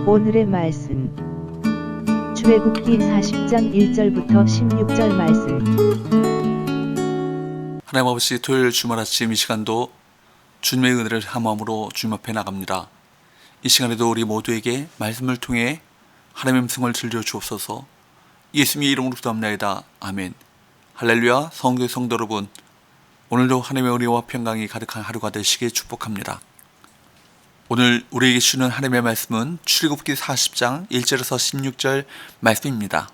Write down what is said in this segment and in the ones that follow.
오늘의 말씀 출애굽기 40장 1절부터 16절 말씀. 하나님 아버지, 토요일 주말 아침 이 시간도 주님의 은혜를 함함으로 주님 앞에 나갑니다. 이 시간에도 우리 모두에게 말씀을 통해 하나님의 음성을 들려 주옵소서. 예수님의 이름으로 기도합나이다. 아멘. 할렐루야. 성교 성도 여러분, 오늘도 하나님의 은혜와 평강이 가득한 하루가 되시길 축복합니다. 오늘 우리에게 주는 하나님의 말씀은 출애굽기 40장 1절에서 16절 말씀입니다.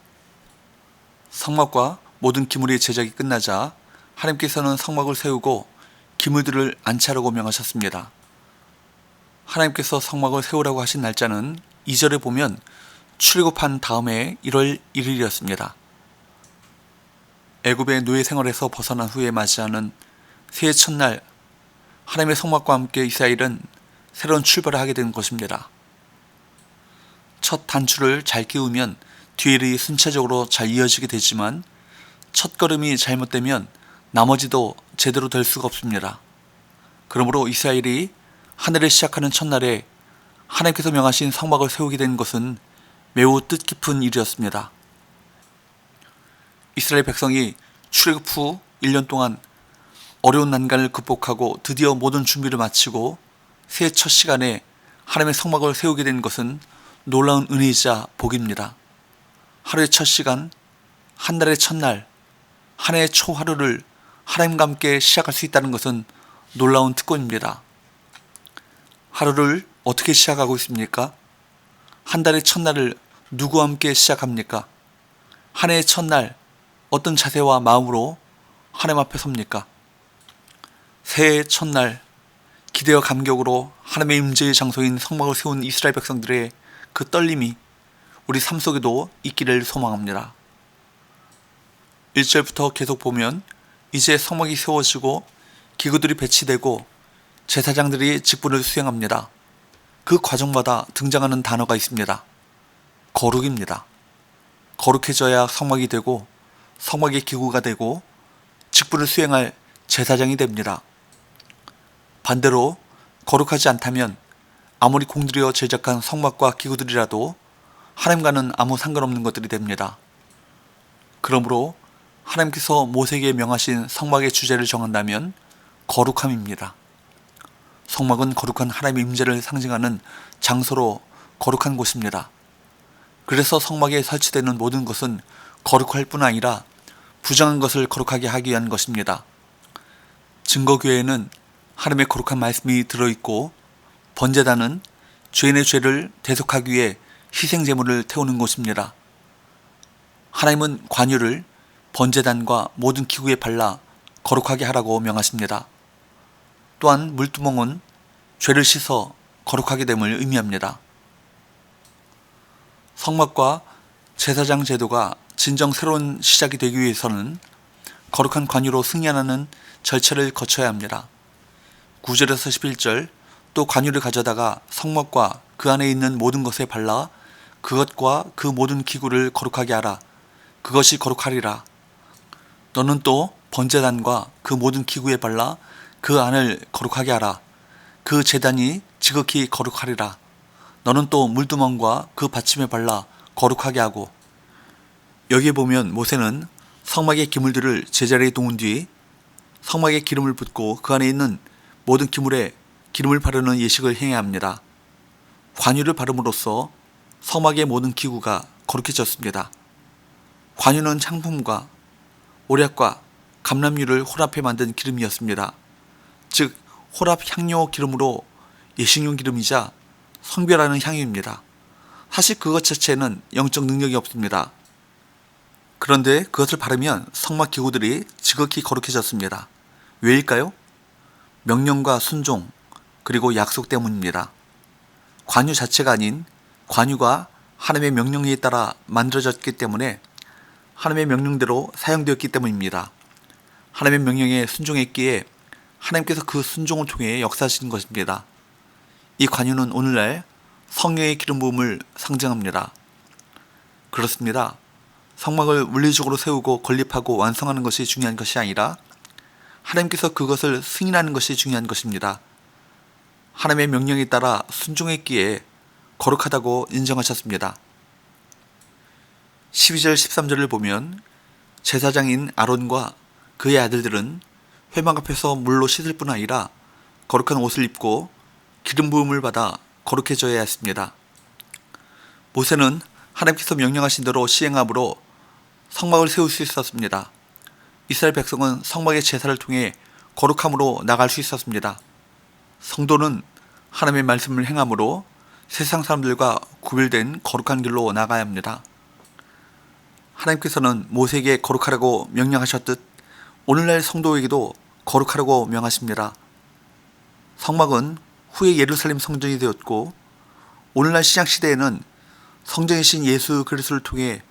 성막과 모든 기물의 제작이 끝나자 하나님께서는 성막을 세우고 기물들을 안치하라고 명하셨습니다. 하나님께서 성막을 세우라고 하신 날짜는 2절에 보면 출애굽한 다음에 1월 1일이었습니다. 애굽의 노예 생활에서 벗어난 후에 맞이하는 새해 첫날, 하나님의 성막과 함께 이스라엘은 새로운 출발을 하게 된 것입니다. 첫 단추를 잘 끼우면 뒤에 일이 순차적으로 잘 이어지게 되지만 첫 걸음이 잘못되면 나머지도 제대로 될 수가 없습니다. 그러므로 이스라엘이 한 해를 시작하는 첫날에 하나님께서 명하신 성막을 세우게 된 것은 매우 뜻깊은 일이었습니다. 이스라엘 백성이 출애굽 후 1년 동안 어려운 난간을 극복하고 드디어 모든 준비를 마치고 새해 첫 시간에 하나님의 성막을 세우게 된 것은 놀라운 은혜이자 복입니다. 하루의 첫 시간, 한 달의 첫날, 한 해의 초 하루를 하나님과 함께 시작할 수 있다는 것은 놀라운 특권입니다. 하루를 어떻게 시작하고 있습니까? 한 달의 첫날을 누구와 함께 시작합니까? 한 해의 첫날 어떤 자세와 마음으로 하나님 앞에 섭니까? 새해의 첫날 기대와 감격으로 하나님의 임재의 장소인 성막을 세운 이스라엘 백성들의 그 떨림이 우리 삶 속에도 있기를 소망합니다. 1절부터 계속 보면 이제 성막이 세워지고 기구들이 배치되고 제사장들이 직분을 수행합니다. 그 과정마다 등장하는 단어가 있습니다. 거룩입니다. 거룩해져야 성막이 되고 성막의 기구가 되고 직분을 수행할 제사장이 됩니다. 반대로 거룩하지 않다면 아무리 공들여 제작한 성막과 기구들이라도 하나님과는 아무 상관없는 것들이 됩니다. 그러므로 하나님께서 모세에게 명하신 성막의 주제를 정한다면 거룩함입니다. 성막은 거룩한 하나님의 임재를 상징하는 장소로 거룩한 곳입니다. 그래서 성막에 설치되는 모든 것은 거룩할 뿐 아니라 부정한 것을 거룩하게 하기 위한 것입니다. 증거교회에는 하나님의 거룩한 말씀이 들어있고 번제단은 죄인의 죄를 대속하기 위해 희생제물을 태우는 곳입니다. 하나님은 관유를 번제단과 모든 기구에 발라 거룩하게 하라고 명하십니다. 또한 물두멍은 죄를 씻어 거룩하게 됨을 의미합니다. 성막과 제사장 제도가 진정 새로운 시작이 되기 위해서는 거룩한 관유로 승리하는 절차를 거쳐야 합니다. 9절에서 11절, 또 관유를 가져다가 성막과 그 안에 있는 모든 것에 발라 그것과 그 모든 기구를 거룩하게 하라. 그것이 거룩하리라. 너는 또 번제단과 그 모든 기구에 발라 그 안을 거룩하게 하라. 그 제단이 지극히 거룩하리라. 너는 또 물두멍과 그 받침에 발라 거룩하게 하고. 여기에 보면 모세는 성막의 기물들을 제자리에 놓은 뒤 성막에 기름을 붓고 그 안에 있는 모든 기물에 기름을 바르는 예식을 행해야 합니다. 관유를 바름으로써 성막의 모든 기구가 거룩해졌습니다. 관유는 향품과 오략과 감람류를 혼합해 만든 기름이었습니다. 즉 혼합 향료 기름으로 예식용 기름이자 성별하는 향유입니다. 사실 그것 자체는 영적 능력이 없습니다. 그런데 그것을 바르면 성막 기구들이 지극히 거룩해졌습니다. 왜일까요? 명령과 순종, 그리고 약속 때문입니다. 관유 자체가 아닌 관유가 하나님의 명령에 따라 만들어졌기 때문에 하나님의 명령대로 사용되었기 때문입니다. 하나님의 명령에 순종했기에 하나님께서 그 순종을 통해 역사하시는 것입니다. 이 관유는 오늘날 성령의 기름 부음을 상징합니다. 그렇습니다. 성막을 물리적으로 세우고 건립하고 완성하는 것이 중요한 것이 아니라 하나님께서 그것을 승인하는 것이 중요한 것입니다. 하나님의 명령에 따라 순종했기에 거룩하다고 인정하셨습니다. 12절 13절을 보면 제사장인 아론과 그의 아들들은 회막 앞에서 물로 씻을 뿐 아니라 거룩한 옷을 입고 기름 부음을 받아 거룩해져야 했습니다. 모세는 하나님께서 명령하신 대로 시행함으로 성막을 세울 수 있었습니다. 이스라엘 백성은 성막의 제사를 통해 거룩함으로 나갈 수 있었습니다. 성도는 하나님의 말씀을 행함으로 세상 사람들과 구별된 거룩한 길로 나가야 합니다. 하나님께서는 모세에게 거룩하라고 명령하셨듯 오늘날 성도에게도 거룩하라고 명하십니다. 성막은 후에 예루살렘 성전이 되었고 오늘날 신약시대에는 성전이신 예수 그리스도를 통해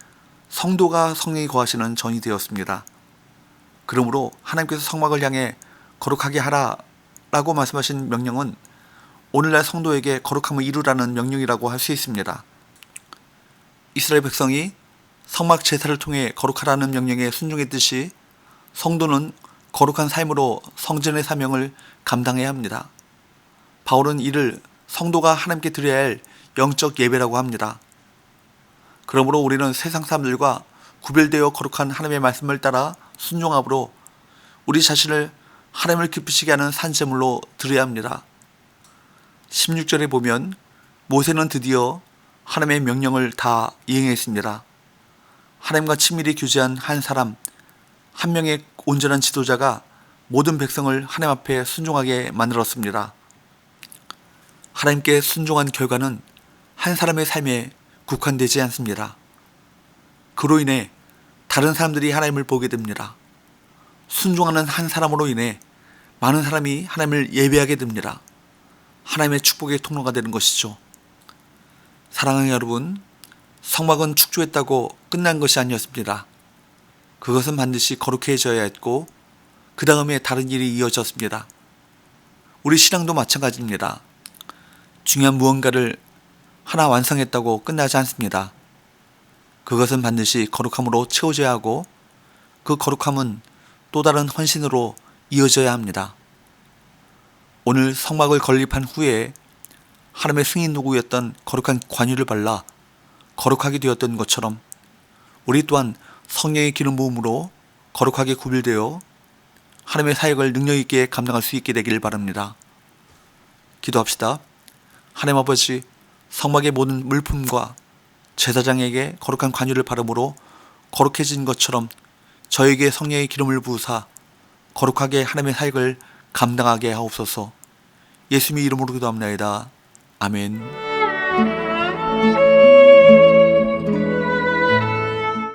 성도가 성령이 거하시는 전이 되었습니다. 그러므로 하나님께서 성막을 향해 거룩하게 하라라고 말씀하신 명령은 오늘날 성도에게 거룩함을 이루라는 명령이라고 할 수 있습니다. 이스라엘 백성이 성막 제사를 통해 거룩하라는 명령에 순종했듯이 성도는 거룩한 삶으로 성전의 사명을 감당해야 합니다. 바울은 이를 성도가 하나님께 드려야 할 영적 예배라고 합니다. 그러므로 우리는 세상 사람들과 구별되어 거룩한 하나님의 말씀을 따라 순종함으로 우리 자신을 하나님을 기쁘시게 하는 산제물로 드려야 합니다. 16절에 보면 모세는 드디어 하나님의 명령을 다 이행했습니다. 하나님과 친밀히 교제한 한 사람, 한 명의 온전한 지도자가 모든 백성을 하나님 앞에 순종하게 만들었습니다. 하나님께 순종한 결과는 한 사람의 삶에 국한되지 않습니다. 그로 인해 다른 사람들이 하나님을 보게 됩니다. 순종하는 한 사람으로 인해 많은 사람이 하나님을 예배하게 됩니다. 하나님의 축복의 통로가 되는 것이죠. 사랑하는 여러분, 성막은 축조했다고 끝난 것이 아니었습니다. 그것은 반드시 거룩해져야 했고 그 다음에 다른 일이 이어졌습니다. 우리 신앙도 마찬가지입니다. 중요한 무언가를 하나 완성했다고 끝나지 않습니다. 그것은 반드시 거룩함으로 채워져야 하고 그 거룩함은 또 다른 헌신으로 이어져야 합니다. 오늘 성막을 건립한 후에 하나님의 승인 도구였던 거룩한 관유를 발라 거룩하게 되었던 것처럼 우리 또한 성령의 기름 부음으로 거룩하게 구별되어 하나님의 사역을 능력 있게 감당할 수 있게 되길 바랍니다. 기도합시다. 하나님 아버지, 성막의 모든 물품과 제사장에게 거룩한 관유를 바름으로 거룩해진 것처럼 저에게 성령의 기름을 부으사 거룩하게 하나님의 사역을 감당하게 하옵소서. 예수님의 이름으로 기도합나이다. 아멘.